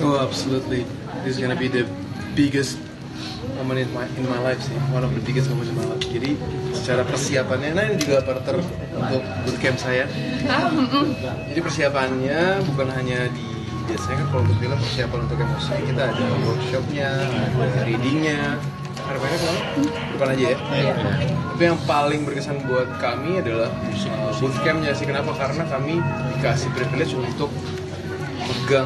Oh, absolutely. This is gonna be the biggest moment in my life sih. One of the biggest moments in my life. Jadi secara persiapannya, nah ini juga partner untuk bootcamp saya. Jadi persiapannya bukan hanya di biasanya kan kalau untuk film persiapan untuk emosi kita ada workshopnya, ada readingnya. Ada banyak kan? Depan aja ya. Tapi yang paling berkesan buat kami adalah bootcampnya sih. Kenapa? Karena kami dikasih privilege untuk pegang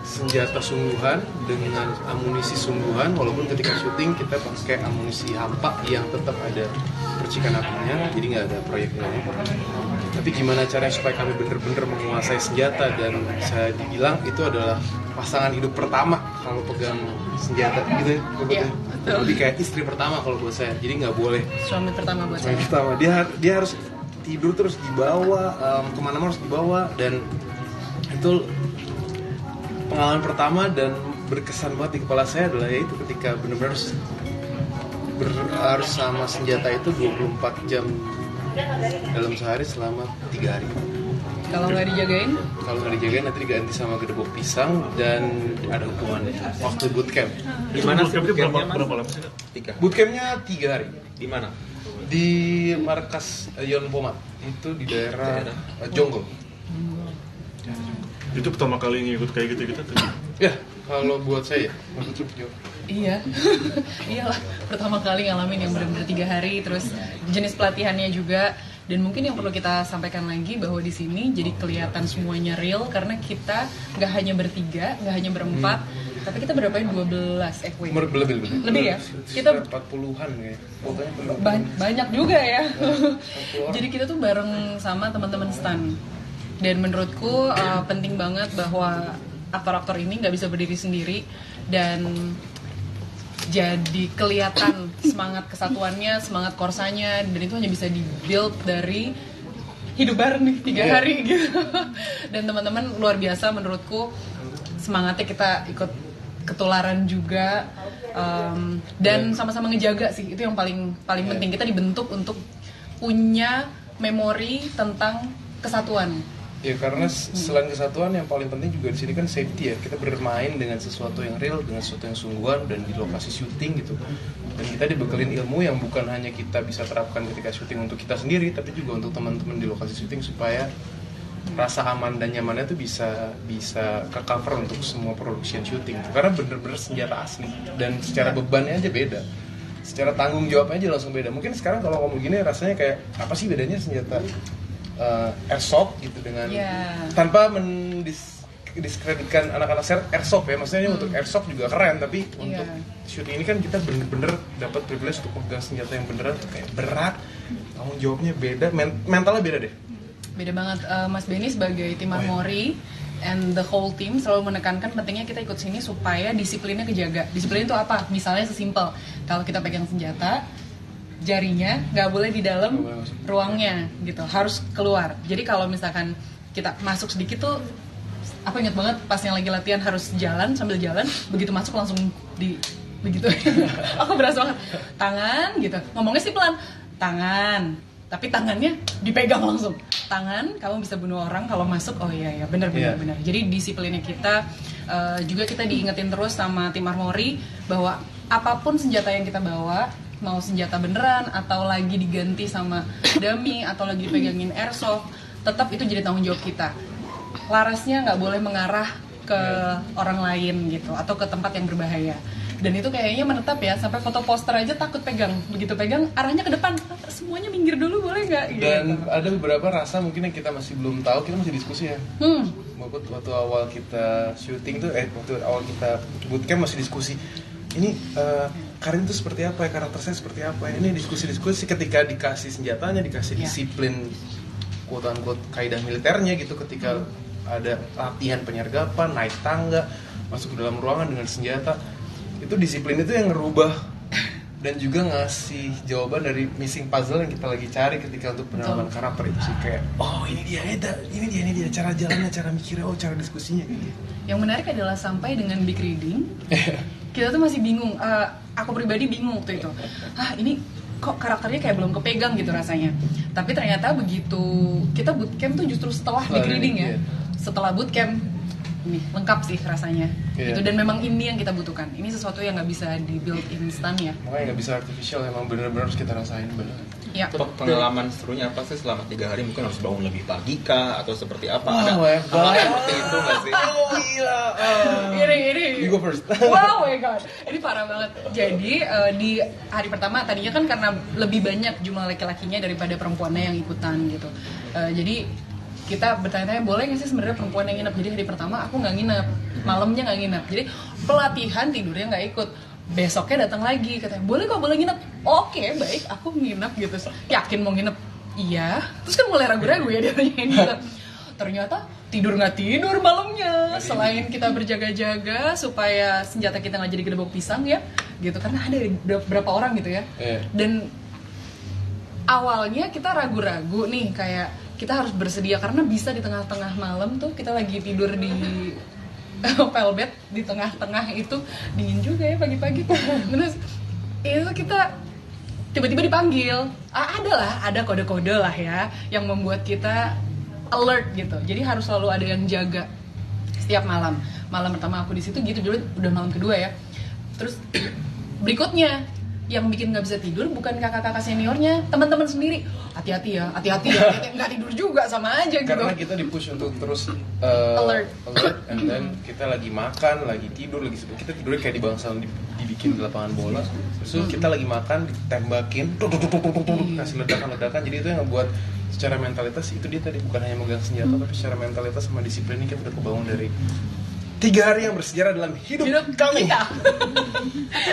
senjata sungguhan dengan amunisi sungguhan, walaupun ketika syuting kita pakai amunisi hampa yang tetap ada percikan apinya, jadi nggak ada proyektilnya. Tapi gimana caranya supaya kami benar-benar menguasai senjata, dan saya dibilang itu adalah pasangan hidup pertama kalau pegang senjata gitu ya. Lebih kayak istri pertama kalau buat saya, jadi nggak boleh suami pertama buat saya. Pertama dia harus tidur terus dibawa, kemana-mana harus dibawa, dan itu pengalaman pertama dan berkesan banget di kepala saya adalah yaitu ketika benar-benar harus sama senjata itu 24 jam dalam sehari selama 3 hari. Kalau nggak dijagain? Kalau nggak dijagain nanti diganti sama gedebok pisang dan ada hukumannya. Waktu bootcamp. Di mana sih bootcampnya? Berapa lama sih? 3. Bootcampnya 3 hari. Di mana? Di markas Yon Pomat. Itu di daerah Jonggol. Itu pertama kali ngikut kayak gitu tuh? Ya, kalau buat saya Iya, iyalah pertama kali ngalamin yang benar-benar 3 hari, terus jenis pelatihannya juga. Dan mungkin yang perlu kita sampaikan lagi bahwa di sini jadi kelihatan semuanya real karena kita nggak hanya bertiga, nggak hanya berempat, tapi kita berapa ya? 12 lebih ya? Kita 40-an kayak. Banyak juga ya. Jadi kita tuh bareng sama teman-teman stan. Dan menurutku penting banget bahwa aktor-aktor ini nggak bisa berdiri sendiri, dan jadi kelihatan semangat kesatuannya, semangat korsanya, dan itu hanya bisa di-build dari hidup bareng nih 3 hari gitu. Dan teman-teman luar biasa menurutku, semangatnya kita ikut ketularan juga, dan sama-sama ngejaga sih, itu yang paling penting. Kita dibentuk untuk punya memori tentang kesatuan. Ya karena selain kesatuan yang paling penting juga di sini kan safety ya. Kita bermain dengan sesuatu yang real, dengan sesuatu yang sungguhan dan di lokasi syuting gitu. Dan kita dibekelin ilmu yang bukan hanya kita bisa terapkan ketika syuting untuk kita sendiri, tapi juga untuk teman-teman di lokasi syuting supaya rasa aman dan nyamannya tuh bisa ke cover untuk semua production syuting. Karena bener-bener senjata asli dan secara bebannya aja beda. Secara tanggung jawabnya aja langsung beda. Mungkin sekarang kalau ngomong gini rasanya kayak apa sih bedanya senjata airsoft gitu dengan tanpa mendiskreditkan anak-anak airsoft ya, maksudnya untuk airsoft juga keren, tapi untuk syuting ini kan kita bener-bener dapat privilege untuk pegang senjata yang beneran tuh kayak berat, tanggung jawabnya beda, mentalnya beda deh. Beda banget. Mas Benny sebagai tim Armory and the whole team selalu menekankan pentingnya kita ikut sini supaya disiplinnya kejaga. Disiplin itu apa? Misalnya sesimpel, kalau kita pegang senjata, jarinya nggak boleh di dalam ruangnya gitu, harus keluar. Jadi kalau misalkan kita masuk sedikit tuh, aku ingat banget pas yang lagi latihan harus jalan, sambil jalan begitu masuk langsung begitu. Aku berasa banget tangan gitu, ngomongnya sih pelan, tangan, tapi tangannya dipegang langsung. Tangan, kamu bisa bunuh orang kalau masuk. Oh iya benar. Jadi disiplinnya kita juga kita diingetin terus sama tim Armory bahwa apapun senjata yang kita bawa, mau senjata beneran atau lagi diganti sama dummy atau lagi dipegangin airsoft, tetap itu jadi tanggung jawab kita. Larasnya nggak boleh mengarah ke orang lain gitu atau ke tempat yang berbahaya. Dan itu kayaknya menetap ya, sampai foto poster aja takut pegang. Begitu pegang arahnya ke depan, semuanya minggir dulu boleh nggak? Dan ada beberapa rasa mungkin yang kita masih belum tahu, kita masih diskusi ya. Waktu awal kita syuting tuh, waktu awal kita bootcamp masih diskusi. Ini Karin itu seperti apa ya, karakter saya seperti apa ya. Ini diskusi ketika dikasih senjatanya, dikasih disiplin quote-unquote kaidah militernya gitu, ketika ada latihan penyergapan, naik tangga, masuk ke dalam ruangan dengan senjata. Itu disiplin itu yang ngerubah dan juga ngasih jawaban dari missing puzzle yang kita lagi cari ketika untuk pendalaman karakter itu sih. Kayak ini dia cara jalannya, cara mikirnya, cara diskusinya gitu. Yang menarik adalah sampai dengan big reading kita tuh masih bingung. Aku pribadi bingung waktu itu. Ini kok karakternya kayak belum kepegang gitu rasanya. Tapi ternyata begitu kita bootcamp tuh justru setelah big reading ya. Setelah bootcamp ini lengkap sih rasanya. Iya. Gitu, dan memang ini yang kita butuhkan. Ini sesuatu yang nggak bisa di build instan ya. Makanya nggak bisa artificial, emang bener-bener harus kita rasain bener. Ya. Pengalaman serunya apa sih selama 3 hari? Mungkin harus bangun lebih pagi kah atau seperti apa? Wah, Ada hal yang seperti itu nggak sih? Oh gila. Ini. You go first. Wow my god, ini parah banget. Jadi di hari pertama tadinya kan karena lebih banyak jumlah laki-lakinya daripada perempuannya yang ikutan gitu. Jadi kita bertanya-tanya boleh nggak sih sebenarnya perempuan yang nginep. Jadi hari pertama aku nggak nginep, malamnya nggak nginep. Jadi pelatihan tidurnya nggak ikut. Besoknya datang lagi katanya boleh kok, boleh nginep. Oke, baik, aku nginep gitu. Yakin mau nginep? Iya. Terus kan mulai ragu-ragu ya dia tanyain gitu. Ternyata tidur nggak tidur malamnya. Selain kita berjaga-jaga supaya senjata kita nggak jadi gedebok pisang ya, gitu. Karena ada beberapa orang gitu ya. Dan awalnya kita ragu-ragu nih, kayak kita harus bersedia karena bisa di tengah-tengah malam tuh kita lagi tidur di velvet di tengah-tengah itu dingin juga ya pagi-pagi. Terus itu kita tiba-tiba dipanggil. Ada kode-kode lah ya yang membuat kita alert gitu. Jadi harus selalu ada yang jaga setiap malam. Malam pertama aku di situ gitu, dulu udah malam kedua ya. Terus berikutnya yang bikin nggak bisa tidur bukan kakak-kakak seniornya, teman-teman sendiri. Hati-hati ya, nggak tidur juga sama aja gitu. Karena kita dipush untuk terus alert, and then kita lagi makan, lagi tidur, kita tidurnya kayak di bangsal dibikin di lapangan bola. Terus kita lagi makan, ditembakin, kasih ledakan-ledakan. Jadi itu yang ngebuat secara mentalitas itu dia tadi bukan hanya megang senjata, tapi secara mentalitas sama disiplin ini kita udah kebangun dari 3 hari yang bersejarah dalam hidup kami. Kita.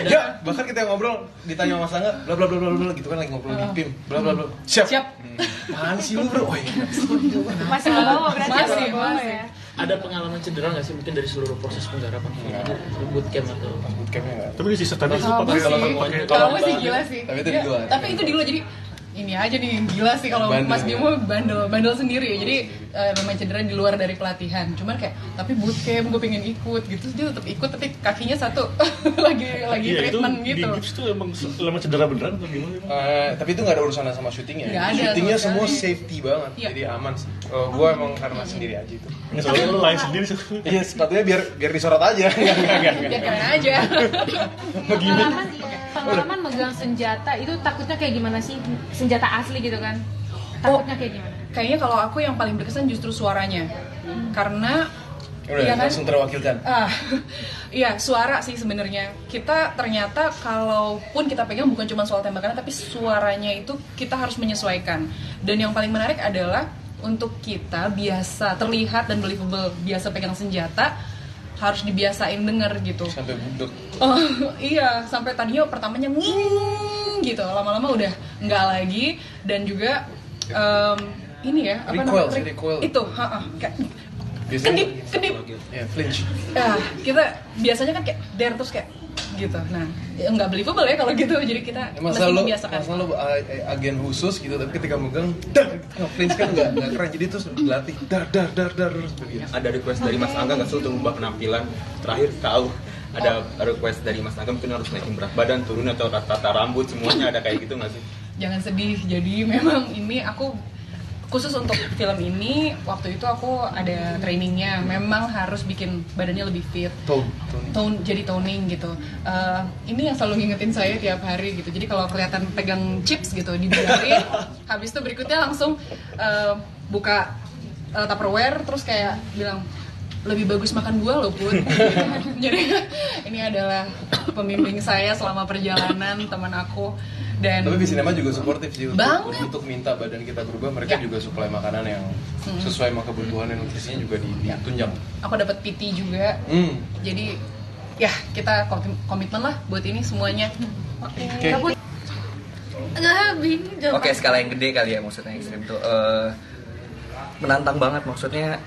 Ya, bahkan kita yang ngobrol ditanya sama Mas Angga, bla bla bla bla bla gitu kan lagi ngobrol di PIM, bla bla bla. Siap. Apaan sih lu, Bro? Oh, iya. Masih bawa berarti Masih. ya. Ada pengalaman cedera nggak sih mungkin dari seluruh proses penggarapan bootcamp atau Bootcampnya enggak. Tapi di sisa tadi itu Sama pakai sih. Kamu sih gila sih. Tapi itu di luar. Tapi itu di luar, jadi ini aja nih gila sih kalau Bandel, Mas ya? Bimo bandel sendiri. Jadi memang cedera di luar dari pelatihan. Cuman kayak tapi bootcamp gue pengen ikut gitu, dia tetap ikut tapi kakinya satu lagi Iya, itu treatment di gitu. gips tuh emang cedera beneran atau gimana? Tapi itu nggak ada urusan sama syutingnya. Nggak ada Syutingnya sama semua sekali. safety banget, Iya. jadi aman sih. Gue emang karena sendiri aja itu. Ini soalnya lu lain sendiri sih. Iya, sepatunya biar disorot aja. Enggak. Biar keren aja. Pengalaman megang senjata itu takutnya kayak gimana sih? Senjata asli gitu kan? Takutnya kayak gimana? Kayaknya kalau aku yang paling berkesan justru suaranya. Karena Udah, iya kan? langsung terwakilkan. Iya, suara sih sebenarnya. Kita ternyata kalaupun kita pegang bukan cuma soal tembakan, tapi suaranya itu kita harus menyesuaikan. Dan yang paling menarik adalah untuk kita biasa terlihat dan believable, biasa pegang senjata, harus dibiasain denger gitu. Sampai budek. Iya, sampai tadinya pertamanya nging gitu, lama-lama udah enggak lagi. Dan juga ini ya, apa Recoil, namanya? recoil. Itu, kayak kedip. Ya, flinch. Ya, kita biasanya kan kayak dare terus kayak gitu. Nah, nggak believable ya kalau gitu. Jadi kita mesti membiasakan. Masa lu agen khusus gitu, tapi ketika megang, flinch kan nggak keren. Jadi terus dilatih, dar terus begitu. Ada request dari Mas Angga nggak sih untuk ubah penampilan? Terakhir tahu ada request dari Mas Angga mungkin harus naikin berat badan, turun atau tata rambut, semuanya ada kayak gitu nggak sih? Jangan sedih. Jadi memang ini aku khusus untuk film ini, waktu itu aku ada trainingnya, memang harus bikin badannya lebih fit, jadi toning gitu. Ini yang selalu ngingetin saya tiap hari gitu. Jadi kalau kelihatan pegang chips gitu dibiarin, habis itu berikutnya langsung buka Tupperware terus kayak bilang lebih bagus makan buah loh Put. Jadi ini adalah pembimbing saya selama perjalanan, teman aku. Dan Tapi Visinema juga suportif sih banget. untuk minta badan kita berubah. Mereka juga suplai makanan yang sesuai sama kebutuhan dan nutrisinya juga ditunjang. Aku dapat PT juga. Jadi ya kita komitmen lah buat ini semuanya. Oke. Oke, skala yang gede kali ya maksudnya ekstrim tuh menantang banget maksudnya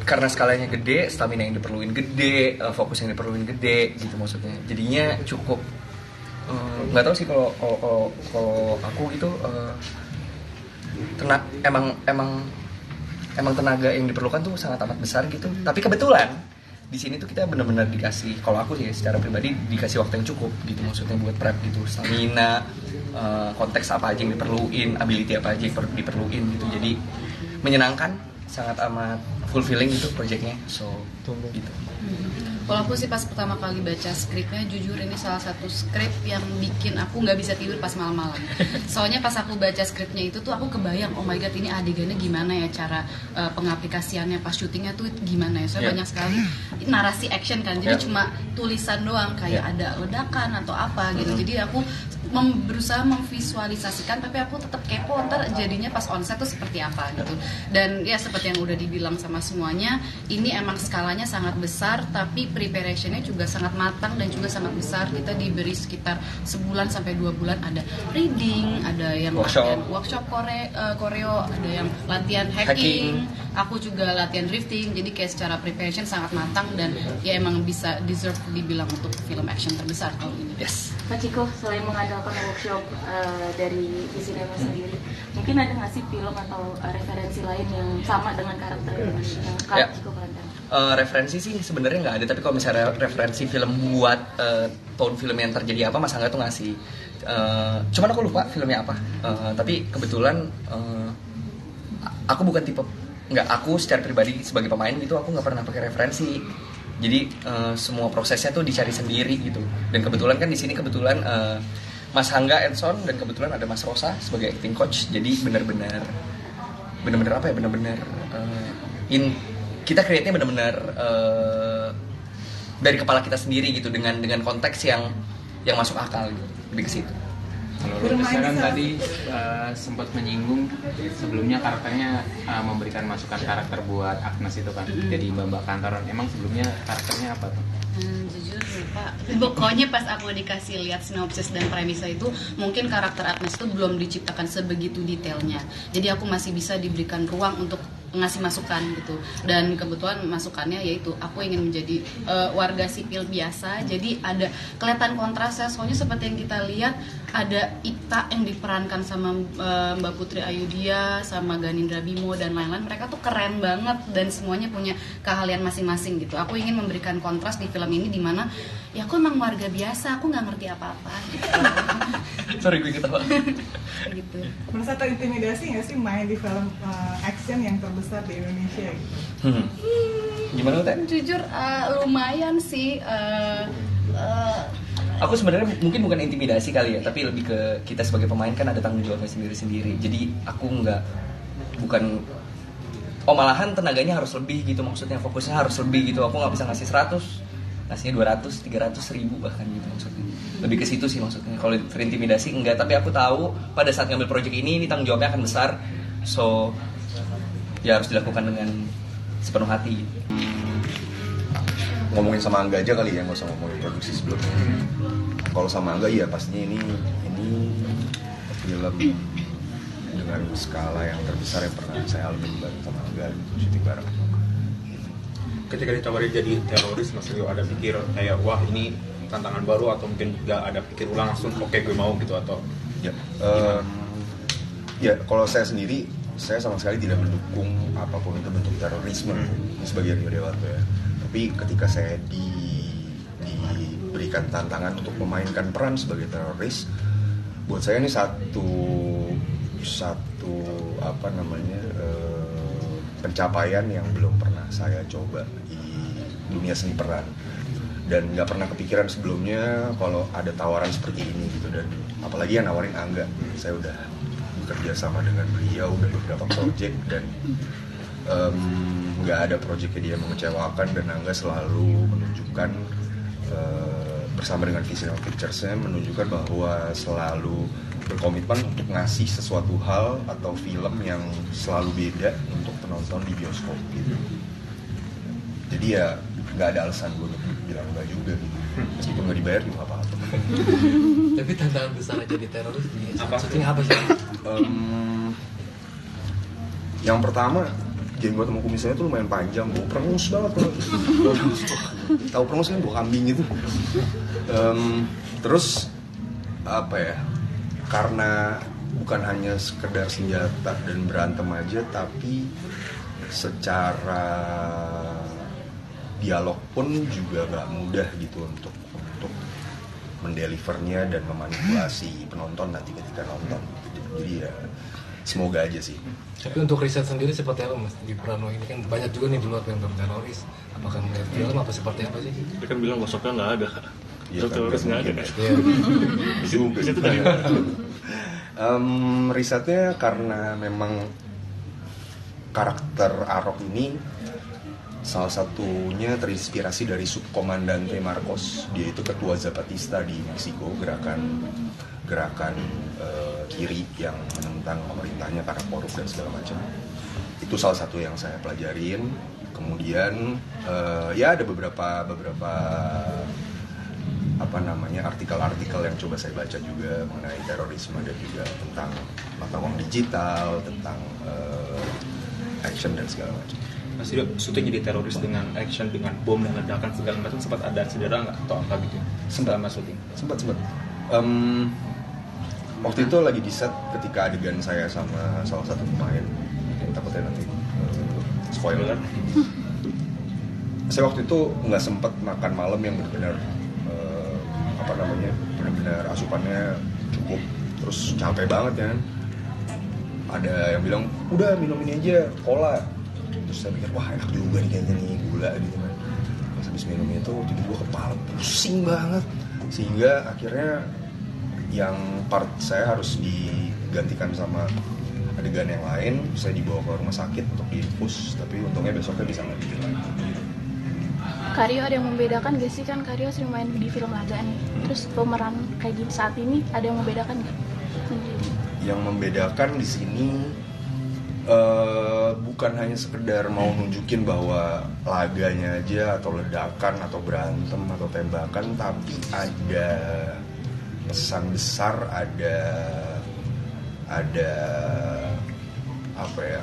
karena skalanya gede, stamina yang diperluin gede, fokus yang diperluin gede gitu maksudnya. Jadinya cukup nggak tahu sih kalau aku itu emang tenaga yang diperlukan tuh sangat amat besar gitu. Tapi kebetulan di sini tuh kita benar-benar dikasih, kalau aku sih secara pribadi dikasih waktu yang cukup gitu maksudnya buat prep gitu, stamina, konteks apa aja yang diperluin, ability apa aja yang diperluin gitu. Jadi menyenangkan sangat amat fulfilling gitu projectnya, so gitu. Kalau aku sih pas pertama kali baca skripnya, jujur ini salah satu skrip yang bikin aku nggak bisa tidur pas malam-malam. Soalnya pas aku baca skripnya itu tuh aku kebayang, oh my god ini adegannya gimana ya, cara pengaplikasiannya pas syutingnya tuh gimana ya. Soalnya banyak sekali narasi action kan, jadi cuma tulisan doang kayak ada ledakan atau apa gitu. Jadi aku berusaha memvisualisasikan, tapi aku tetap kepo ntar jadinya pas onset tuh seperti apa gitu. Dan ya seperti yang udah dibilang sama semuanya, ini emang skalanya sangat besar, tapi preparationnya juga sangat matang dan juga sangat besar. Kita diberi sekitar sebulan sampai 2 bulan, ada reading, ada yang workshop koreo, ada yang latihan hacking. Aku juga latihan drifting, jadi kayak secara preparation sangat matang dan ya emang bisa deserve dibilang untuk film action terbesar tahun ini. Yes. Pak Ciko, selain mengandalkan workshop dari Visinema sendiri, mungkin ada nggak sih film atau referensi lain yang sama dengan karakter yang Kak Ciko perankan? Referensi sih sebenarnya nggak ada, tapi kalau misalnya referensi film buat tone film yang terjadi apa, Mas Angga tuh ngasih. Cuman aku lupa filmnya apa. Tapi kebetulan aku bukan tipe, aku secara pribadi sebagai pemain gitu, aku nggak pernah pakai referensi. Jadi semua prosesnya tuh dicari sendiri gitu. Dan kebetulan kan di sini Mas Angga Edson dan kebetulan ada Mas Rosa sebagai acting coach. Jadi benar-benar apa ya? Benar-benar kita create-nya benar-benar dari kepala kita sendiri gitu, dengan konteks yang masuk akal gitu. Lebih ke situ. Kalau Rutesnya kan tadi sempat menyinggung sebelumnya karakternya memberikan masukan karakter buat Agnes itu kan, jadi Mbak Kantoran. Emang sebelumnya karakternya apa tuh? Jujur lupa. Pokoknya pas aku dikasih lihat sinopsis dan premisa itu, mungkin karakter Agnes itu belum diciptakan sebegitu detailnya. Jadi aku masih bisa diberikan ruang untuk ngasih masukan gitu. Dan kebetulan masukannya yaitu aku ingin menjadi warga sipil biasa. Jadi ada kelihatan kontrasnya. Soalnya seperti yang kita lihat, ada Ita yang diperankan sama Mbak Putri Ayudhya, sama Ganindra Bimo dan lain-lain. Mereka tuh keren banget dan semuanya punya keahlian masing-masing gitu. Aku ingin memberikan kontras di film ini, dimana ya aku emang warga biasa, aku nggak ngerti apa-apa gitu. Sorry gue ketawa. Gitu. Merasa terintimidasi nggak sih main di film action yang terbesar di Indonesia gitu? Gimana Teh? Jujur lumayan sih. Aku sebenarnya mungkin bukan intimidasi kali ya, tapi lebih ke kita sebagai pemain kan ada tanggung jawabnya sendiri-sendiri. Jadi aku bukan malahan tenaganya harus lebih gitu, maksudnya fokusnya harus lebih gitu. Aku nggak bisa ngasih 100, ngasihnya 200, 300, 1000 bahkan gitu maksudnya. Lebih ke situ sih maksudnya. Kalau terintimidasi enggak, tapi aku tahu pada saat ngambil project ini tanggung jawabnya akan besar. So ya harus dilakukan dengan sepenuh hati. Ngomongin sama Angga aja kali ya, nggak usah ngomongin produksi sebelumnya. Kalau sama Angga iya pastinya ini film dengan skala yang terbesar yang pernah saya alami bareng sama Angga, syuting bareng. Ketika ditawarin jadi teroris, Mas Rio ada pikir kayak wah ini tantangan baru, atau mungkin nggak ada pikir ulang langsung oke gue mau gitu, atau ya kalau saya sendiri, saya sama sekali tidak mendukung apapun itu bentuk terorisme sebagai Rio Dewanto ya. Tapi ketika saya diberikan tantangan untuk memainkan peran sebagai teroris, buat saya ini satu pencapaian yang belum pernah saya coba di dunia seni peran, dan nggak pernah kepikiran sebelumnya kalau ada tawaran seperti ini gitu. Dan apalagi yang nawarin Angga, saya udah bekerja sama dengan beliau dari beberapa project dan nggak ada projectnya dia mengecewakan, dan Angga selalu menunjukkan bersama dengan Visinema Pictures-nya menunjukkan bahwa selalu berkomitmen untuk ngasih sesuatu hal atau film yang selalu beda untuk penonton di bioskop gitu. Jadi ya nggak ada alasan gue untuk bilang enggak juga gitu. Meskipun nggak dibayar juga apa-apa. Tapi tantangan besar jadi teroris maksudnya apa sih? Yang pertama, jenggot sama kumisnya tuh lumayan panjang, bau perengus banget tuh. Tahu perengus kan, bau kambing gitu. Terus apa ya? Karena bukan hanya sekedar senjata dan berantem aja, tapi secara dialog pun juga gak mudah gitu untuk mendelivernya dan memanipulasi penonton nanti ketika nonton. Jadi ya semoga aja sih. Tapi untuk riset sendiri seperti apa Mas? Di Prano ini kan banyak juga nih di luar film teroris. Apakah melihat film apa seperti apa sih? Dia kan bilang workshopnya nggak ada. Iya kan, Teroris nggak ada. Iya. Juga Itu dari risetnya karena memang karakter Arok ini salah satunya terinspirasi dari Subkomandante Marcos. Dia itu ketua Zapatista di Meksiko, gerakan kiri yang menentang pemerintahnya karena korup dan segala macam. Itu salah satu yang saya pelajarin. Kemudian ya ada beberapa artikel-artikel yang coba saya baca juga mengenai terorisme dan juga tentang mata uang digital, tentang action dan segala macam. Mas Ridho, syuting jadi teroris dengan action, dengan bom dan ledakan segala macam, sempat ada cedera nggak atau apa gitu? Selama syuting? Sempat. Waktu itu lagi di set ketika adegan saya sama salah satu pemain, takutnya nanti spoiler. Saya waktu itu nggak sempat makan malam yang benar-benar benar-benar asupannya cukup, terus capek banget kan. Ada yang bilang udah minum ini aja, cola. Terus saya pikir wah enak juga nih kayaknya nih gula gitu kan. Pas habis minum itu tiba-tiba kepala pusing banget, sehingga akhirnya yang part saya harus digantikan sama adegan yang lain. Saya dibawa ke rumah sakit untuk diinfus, tapi untungnya besoknya bisa nge-bikin lagi. Karyo ada yang membedakan gak sih, kan Karyo sering main di film laga nih, terus pemeran kayak gini saat ini ada yang membedakan gak? Yang membedakan di sini bukan hanya sekedar mau nunjukin bahwa laganya aja atau ledakan atau berantem atau tembakan, tapi ada pesan besar, ada apa ya,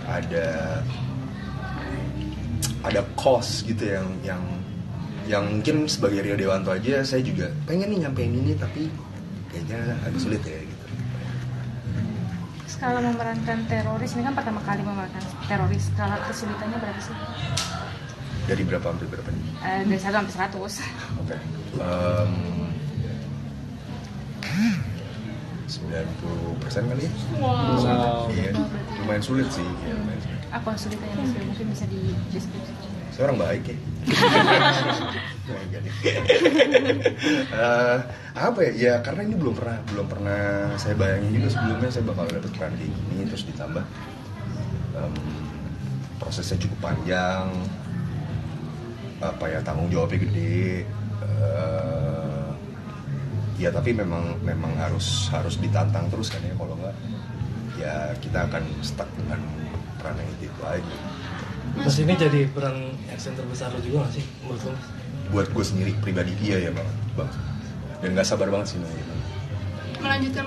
ada cause gitu yang mungkin sebagai Rio Dewanto aja saya juga pengen nih nyampein ini, tapi kayaknya agak sulit ya gitu. Skala memerankan teroris ini kan pertama kali memerankan teroris, skala kesulitannya berapa sih? Dari berapa sampai berapa nih? Dari 1 sampai 100. Oke. 90% kali ya? Wow. Iya, lumayan sulit sih. Ya, lumayan sulit. Apa kesulitannya Mas Ridho? Mungkin bisa dideskripsi. Saya orang baik ya. Apa ya? Ya karena ini belum pernah saya bayangin juga sebelumnya saya bakal dapet peran kayak gini, terus ditambah prosesnya cukup panjang, apa ya, tanggung jawabnya gede. Ya tapi memang harus ditantang terus kan ya, kalau nggak ya kita akan stuck dengan peran yang itu lagi. Mas ini jadi peran action terbesar lo juga nggak sih menurut lo? Buat gue sendiri pribadi iya ya bang. Dan nggak sabar banget sih nanya. Melanjutkan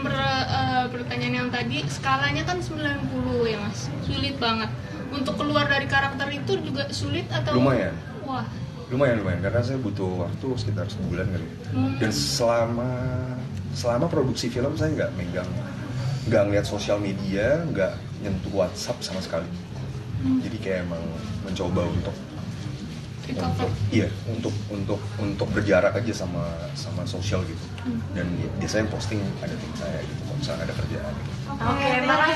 pertanyaan yang tadi, skalanya kan 90 ya Mas, sulit banget. Untuk keluar dari karakter itu juga sulit atau? Lumayan. Wah. Lumayan karena saya butuh waktu sekitar sebulan kali. Dan selama produksi film saya nggak ngeliat sosial media, nggak nyentuh WhatsApp sama sekali. Jadi kayak emang mencoba untuk berjarak aja sama sosial gitu. Dan biasanya posting ada tim saya gitu, kalau misalnya ada kerjaan gitu. Oke, makasih.